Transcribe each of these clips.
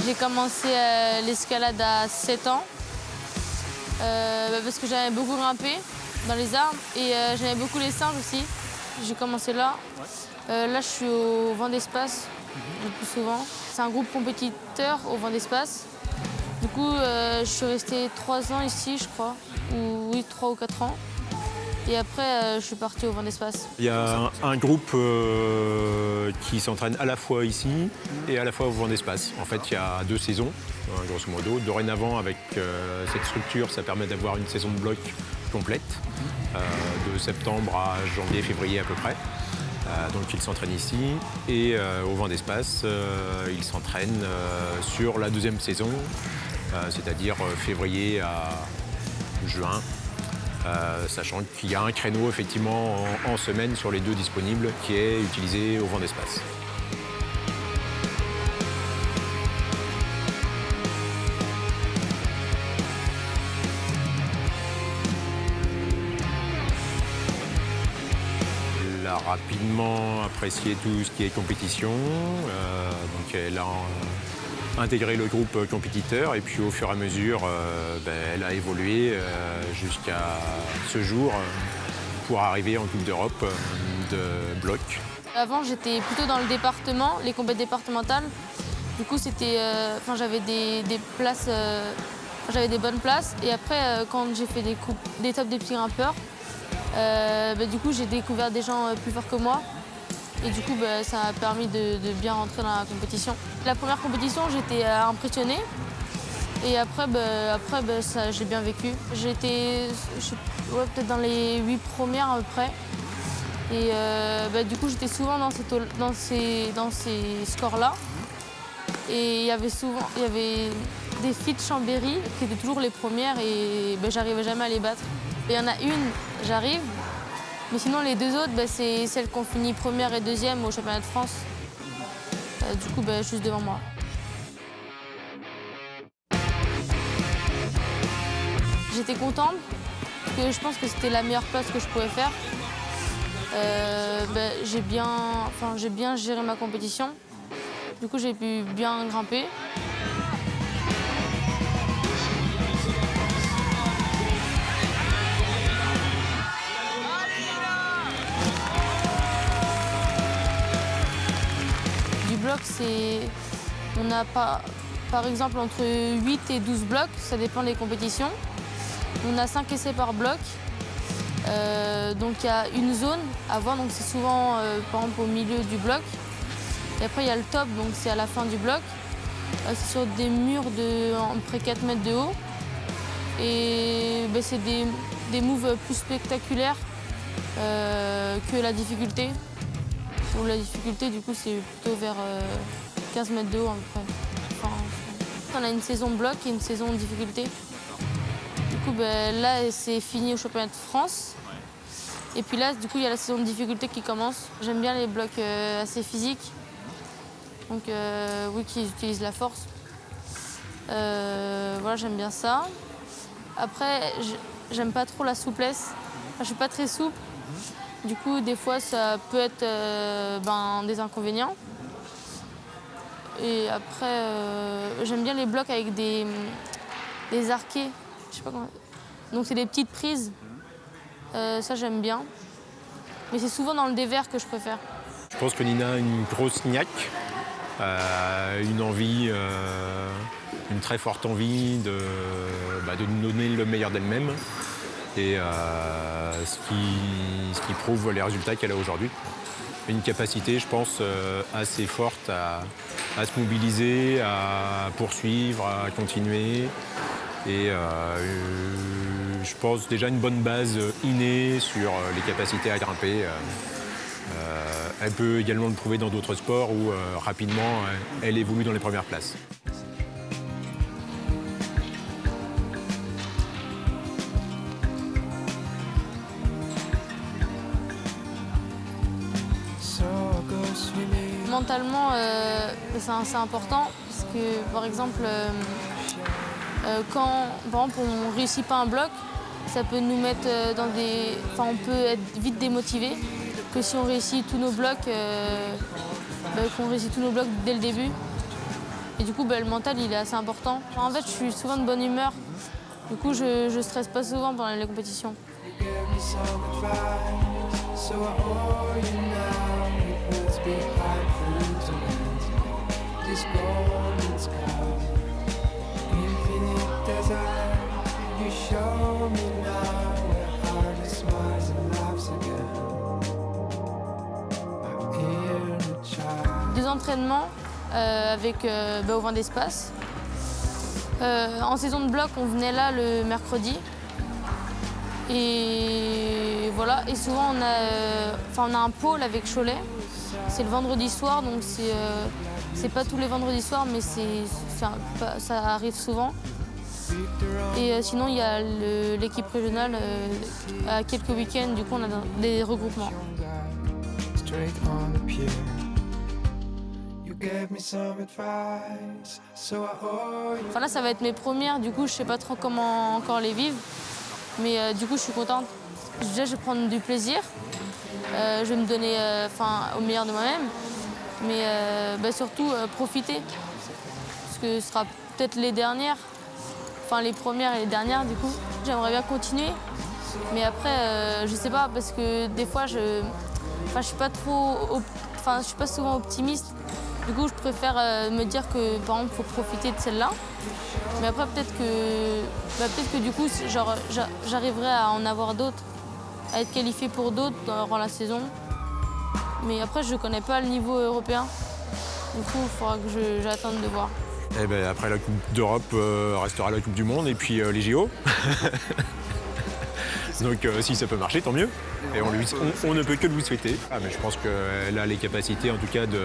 J'ai commencé l'escalade à 7 ans parce que j'aimais beaucoup grimper dans les arbres et j'aimais beaucoup les singes aussi. J'ai commencé là. Là, je suis au Vent d'Espace le plus souvent. C'est un groupe compétiteur au Vent d'Espace. Du coup, je suis restée 3 ans ici, je crois. Ou oui, 3 ou 4 ans. Et après, je suis partie au Vent d'Espace. Il y a un groupe qui s'entraîne à la fois ici et à la fois au Vent d'Espace. En fait, il y a 2 saisons, grosso modo. Dorénavant, avec cette structure, ça permet d'avoir une saison de bloc complète, de septembre à janvier, février à peu près. Donc ils s'entraînent ici et au Vent d'Espace, ils s'entraînent sur la 2e saison, c'est-à-dire février à juin. Sachant qu'il y a un créneau effectivement en semaine sur les 2 disponibles qui est utilisé au Vent d'Espace. Elle a rapidement apprécié tout ce qui est compétition, donc elle a intégré le groupe compétiteur et puis au fur et à mesure, elle a évolué jusqu'à ce jour pour arriver en Coupe d'Europe de bloc. Avant, j'étais plutôt dans le département, les compétitions départementales. Du coup, j'avais des places, j'avais des bonnes places. Et après, quand j'ai fait des tops des petits grimpeurs, du coup, j'ai découvert des gens plus forts que moi. Et du coup, ça m'a permis de bien rentrer dans la compétition. La première compétition, j'étais impressionnée. Et après, ça, j'ai bien vécu. J'étais peut-être dans les 8 premières à peu près. Et du coup, j'étais souvent dans ces scores-là. Et il y avait des filles de Chambéry qui étaient toujours les premières et j'arrivais jamais à les battre. Il y en a une, j'arrive. Mais sinon, les 2 autres, c'est celles qui ont fini première et 2e au championnat de France. Du coup, juste devant moi. J'étais contente, parce que je pense que c'était la meilleure place que je pouvais faire. J'ai bien géré ma compétition. Du coup, j'ai pu bien grimper. Blocs, on a par exemple entre 8 et 12 blocs, ça dépend des compétitions. On a 5 essais par bloc. Donc il y a une zone à voir, donc c'est souvent par exemple au milieu du bloc. Et après il y a le top, donc c'est à la fin du bloc. C'est sur des murs de à peu près 4 mètres de haut. Et c'est des moves plus spectaculaires que la difficulté. Pour la difficulté, du coup, c'est plutôt vers 15 mètres de haut à peu près. On a une saison bloc et une saison difficulté. Du coup, là, c'est fini au championnat de France. Et puis là, du coup, il y a la saison de difficulté qui commence. J'aime bien les blocs assez physiques. Donc, oui, qui utilisent la force. Voilà, j'aime bien ça. Après, j'aime pas trop la souplesse. Je suis pas très souple. Du coup, des fois, ça peut être des inconvénients. Et après, j'aime bien les blocs avec des arquets. Je sais pas comment. Donc, c'est des petites prises. Ça, j'aime bien. Mais c'est souvent dans le dévers que je préfère. Je pense que Nina a une grosse niaque, une envie, une très forte envie de nous donner le meilleur d'elle-même. Et ce qui prouve les résultats qu'elle a aujourd'hui. Une capacité, je pense, assez forte à se mobiliser, à poursuivre, à continuer. Et je pense déjà une bonne base innée sur les capacités à grimper. Elle peut également le prouver dans d'autres sports où rapidement elle évolue dans les premières places. Mentalement, c'est important parce que, par exemple, quand par exemple, on ne réussit pas un bloc, ça peut nous mettre dans des... Enfin, on peut être vite démotivé. Que si on réussit tous nos blocs, qu'on réussit tous nos blocs dès le début. Et du coup, le mental, il est assez important. En fait, je suis souvent de bonne humeur. Du coup, je stresse pas souvent pendant les compétitions. Deux entraînements au vent d'espace. En saison de bloc, on venait là le mercredi. Et voilà. Et souvent, on a un pôle avec Cholet. C'est le vendredi soir, donc c'est pas tous les vendredis soirs, mais ça arrive souvent. Et sinon, il y a l'équipe régionale à quelques week-ends, du coup, on a des regroupements. Enfin là, ça va être mes premières, du coup, je sais pas trop comment encore les vivre. Mais du coup, je suis contente. Déjà, je vais prendre du plaisir. Je vais me donner au meilleur de moi-même. Mais surtout, profiter. Parce que ce sera peut-être les dernières. Enfin, les premières et les dernières, du coup. J'aimerais bien continuer. Mais après, je sais pas, parce que des fois, je suis pas je suis pas souvent optimiste. Du coup, je préfère me dire que, par exemple, il faut profiter de celle-là. Mais après, peut-être que du coup, j'arriverai à en avoir d'autres, à être qualifiée pour d'autres durant la saison. Mais après, je ne connais pas le niveau européen. Du coup, il faudra que j'attende de voir. Et ben, après la Coupe d'Europe, restera la Coupe du Monde et puis les JO. Donc si ça peut marcher, tant mieux. Et on ne peut que lui souhaiter. Mais je pense qu'elle a les capacités, en tout cas, de...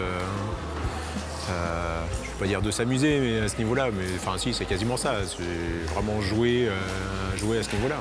je ne vais pas dire de s'amuser mais à ce niveau-là, mais enfin si, c'est quasiment ça. C'est vraiment jouer à ce niveau-là.